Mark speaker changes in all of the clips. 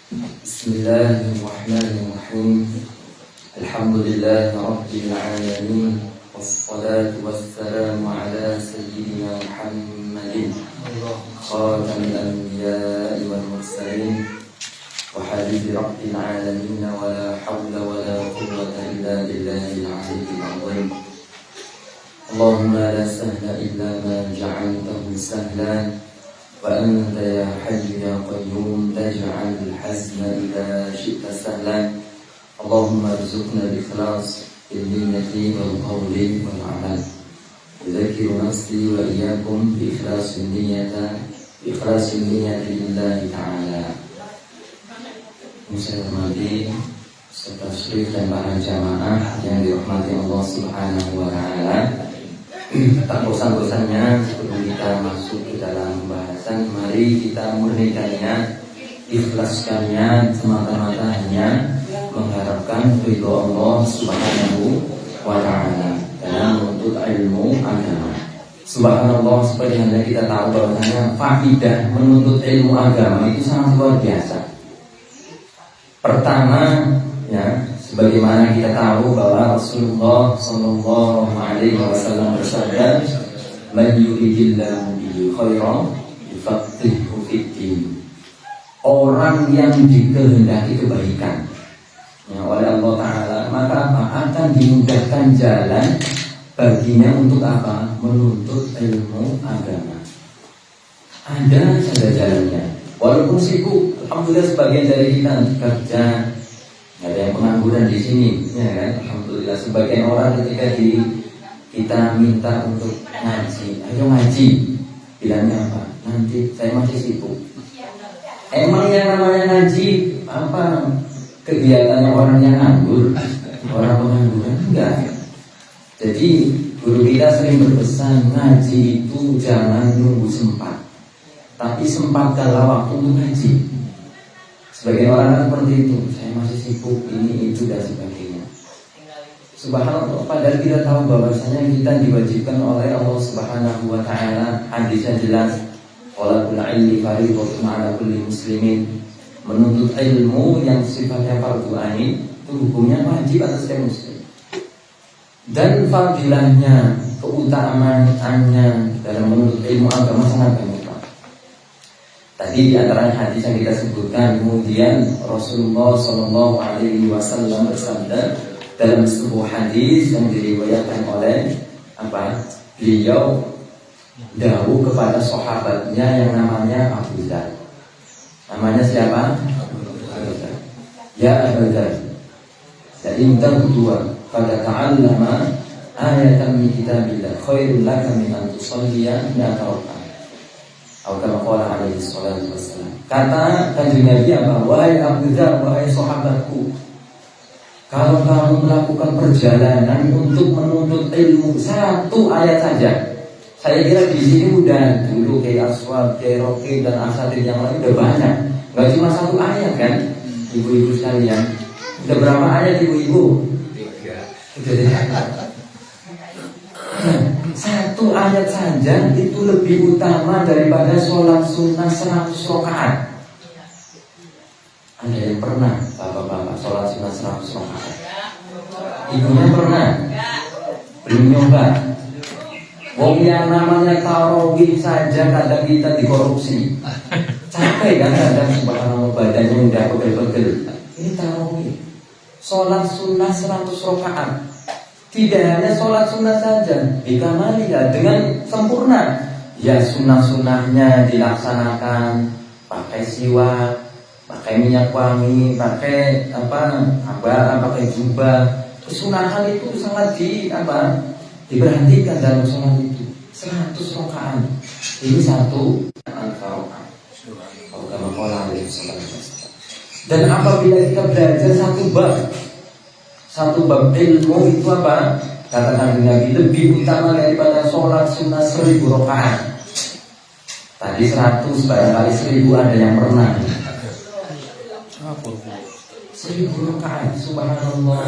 Speaker 1: Bismillahirrahmanirrahim. Alhamdulillahirabbil alamin. Wassalatu wassalamu ala sayyidina Muhammadin khatamil anbiya'i wal mursalin wa habibi rabbil alamin. Wa la hawla wa la quwwata illa billahil aliyyil azim. Allahumma la sahla illa ma ja'altahu sahlan wa anta ya hayyu ya qayyum taj'alul hazna idza syi'ta sahlan. Allahumma arzuqna al-ikhlas fil niyyati wal qawli wal 'amal. Udzakiru nafsi wa iyyakum bi ikhlasin niyyati lillahi ta'ala. Saya hormati serta syarif dan para jamaah yang dirahmati Allah Subhanahu wa taala. Tak bosan-bosannya sebelum kita masuk ke dalam pembahasan, mari kita murnikannya, ikhlaskannya semata-mata hanya mengharapkan ridho Allah Subhanahu wa taala dalam menuntut ilmu agama. Subhanallah, seperti yang kita tahu bahwasanya faedah menuntut ilmu agama itu sangat luar biasa. Pertama, ya, sebagaimana kita tahu bahwa Rasulullah Shallallahu Alaihi Wasallam bersabda, "Man yuridillahu bihi khairan yufaqihuhu fid-din." Orang yang dikehendaki kebaikan, ya, oleh Allah Taala, maka akan dimudahkan jalan baginya untuk apa? Menuntut ilmu agama. Ada saja jalannya, walaupun sibuk. Alhamdulillah sebagian dari kita kerja. Ada yang pengangguran di sini, ya kan? Alhamdulillah sebagian orang ketika kita minta untuk ngaji, ayo ngaji, bilangnya apa? Nanti saya masih sibuk. Emang yang namanya ngaji apa? Kegiatannya orang yang nganggur, orang pengangguran? Enggak. Jadi guru kita sering berpesan, ngaji itu jangan nunggu sempat, tapi sempatkanlah waktu untuk ngaji. Sebagian orang kan seperti itu, saya masih sibuk ini itu dan sebagainya. Subhanallah, padahal kita tahu bahwasanya kita diwajibkan oleh Allah Subhanahu wa taala, hadisnya jelas, talabul ilmi fardhatun 'ala kulli muslimin. Menuntut ilmu yang sifatnya fardhu ain itu hukumnya wajib atas setiap muslim. Dan fadilahnya, keutamaannya dalam menuntut ilmu agama sangat banyak. Tadi di antara hadis yang kita sebutkan, kemudian Rasulullah Shallallahu Alaihi Wasallam bersabda dalam sebuah hadis yang diriwayatkan oleh beliau dahulu kepada sahabatnya yang namanya Abu Dzar. Namanya siapa? Abu Dzar. Ya Abu Dzar, in taqwa pada ta'allama ayatan min kitabillah khairul laka min an tusalliya mi'ata raka'ah. Kata kanjeng Nabi apa? Wahai Abu Dzar, wahai sahabatku, kalau kamu melakukan perjalanan untuk menuntut ilmu satu ayat saja. Saya kira di sini udah dulu kayak Aswad, kayak Rocky dan Asadir yang lain udah banyak. Gak cuma satu ayat kan, ibu-ibu sekalian. Udah berapa ayat ibu-ibu? 3. Satu ayat saja itu lebih utama daripada sholat sunnah 100 rakaat. Ada yang pernah bapak-bapak sholat sunnah 100 rakaat? Ibunya pernah? Belum nyoba? Wong yang namanya tarawih saja kadang kita dikorupsi. Capek kan kadang, subhanallah, badannya udah pegel-pegel. Ini tarawih, sholat sunnah 100 rakaat. Tidak hanya sholat sunnah saja, bikamaliha, dengan sempurna. Ya, sunnah-sunnahnya dilaksanakan, pakai siwak, pakai minyak wangi, pakai pakai jubah. Kesunahan itu sangat diperhatikan dalam sholat itu. 100 rakaat. Ini satu al-farqah. Dan apabila kita belajar satu bab ilmu itu apa? Katakan Nabi lebih utama daripada sholat sunnah 1000 rakaat. Tadi 100, barangkali 1000 ada yang pernah. 1000 rakaat, subhanallah.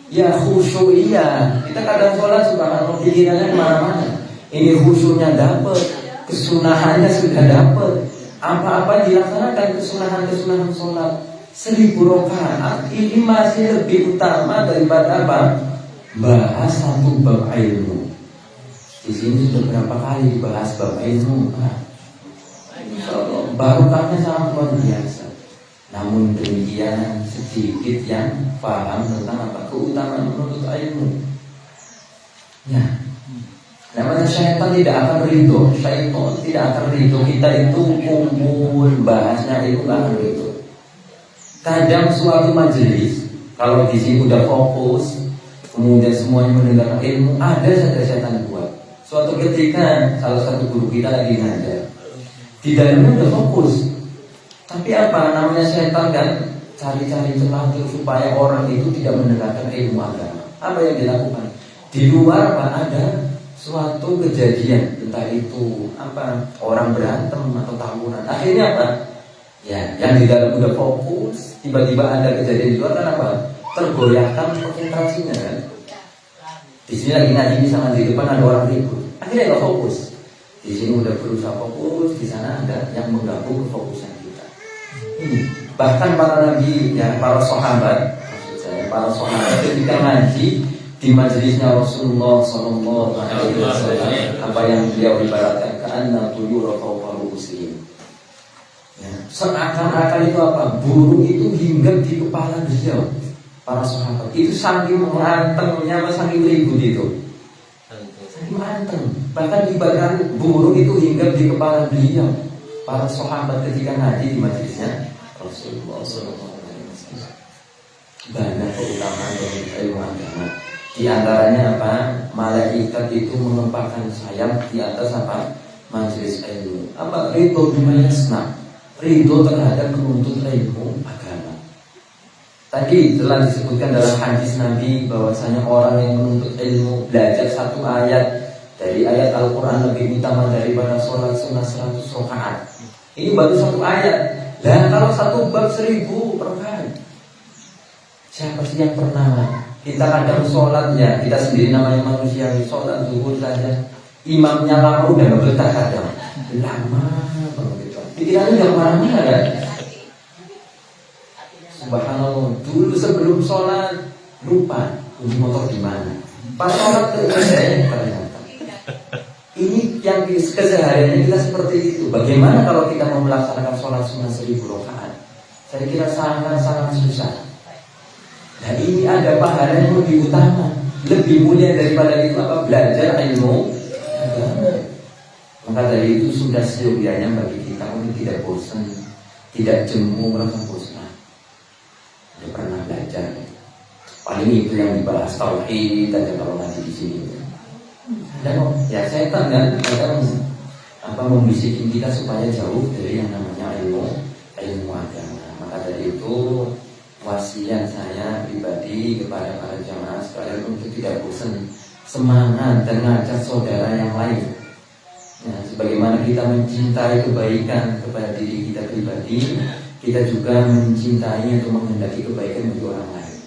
Speaker 1: Ya khusyuk, iya. Kita kadang sholat subhanallah pikirannya kemana-mana. Ini khusyuknya dapat, kesunahannya sudah dapat, apa-apa dilaksanakan kesunahan sholat 1000 rakaat ini masih lebih utama daripada apa? Bahas satu bab ilmu. Di sini sudah berapa kali dibahas bab ilmu, barokahnya sangat luar biasa. Namun demikian sedikit yang paham tentang apa keutamaan menuntut ilmu. Ya, namanya syaitan tidak akan ridho. Syaitan tidak akan ridho kita itu kumpul bahasnya itu nggak akan ridho. Kadang suatu majelis kalau di sini udah fokus, kemudian semuanya mendengarkan ilmu, ada saja setan buat. Suatu ketika salah satu guru kita lagi ngajar, di dalamnya udah fokus, tapi apa namanya setan kan cari-cari celah supaya orang itu tidak mendengarkan ilmu agama. Apa yang dilakukan? Di luar apa ada suatu kejadian, entah itu apa orang berantem atau tawuran. Akhirnya apa? Ya, yang di dalam udah fokus, tiba-tiba ada kejadian di luar kan apa? Tergoyahkan konsentrasinya kan. Di sini lagi ngaji di sana di depan ada orang ribut. Akhirnya nggak fokus. Di sini udah berusaha fokus, di sana ada yang mengganggu kefokusan kita. Bahkan para nabi, ya para sahabat, maksud saya para sahabat ketika ngaji di majelisnya Rasulullah Sallallahu Alaihi Wasallam, apa yang beliau ibaratkan ka'anna tuyura fawqa ru'usihim. Ya, seakan-akan itu apa? Burung itu hinggap di kepala beliau. Para sahabat itu saking mantengnya, saking ribut itu, saking manteng. Bahkan ibarat burung itu hinggap di kepala beliau. Para sahabat ketika ngaji di majelisnya Rasulullah SAW. Banyak keutamaan dari ilmu agama. Di antaranya apa? Malaikat itu mengepakkan sayap di atas apa? Majelis ilmu. Apa? Ridho bima yasna. Ridho terhadap penuntut ilmu agama. Tadi telah disebutkan dalam hadis Nabi bahwasanya orang yang menuntut ilmu belajar satu ayat dari ayat Al-Quran lebih utama daripada sholat sunnah 100 rakaat. Ini baru satu ayat. Dan kalau satu bab 1000 rakaat. Siapa sih yang pernah? Kita kadang sholat ya, kita sendiri namanya manusia, sholat zuhur saja. Imamnya lama udah nggak betah kadang. Lama banget itu. Pikirannya udah kemana-mana kan? Subhanallah, dulu sebelum sholat lupa kunci motor di mana. Pas sholat ternyata. Ini yang kesehariannya kita seperti itu. Bagaimana kalau kita mau melaksanakan sholat sunnah 1000 rakaat? Saya kira sangat-sangat susah. Dan ini ada pahala yang lebih utama, lebih mulia daripada itu apa? Belajar ilmu agama. Maka dari itu sudah seyogianya bagi kita untuk tidak bosan, tidak jemu merasa bosan. Sudah pernah belajar. Paling itu yang dibahas tauhid aja kalau masih di sini. Dan ya setan kan kadang apa membisikin kita supaya jauh dari yang namanya ilmu agama. Maka dari itu wasiat saya pribadi kepada para jamaah sekalian untuk tidak bosan, semangat dan ngajak saudara yang lain. Ya, sebagaimana kita mencintai kebaikan kepada diri kita pribadi, kita juga mencintai atau menghendaki kebaikan bagi orang lain.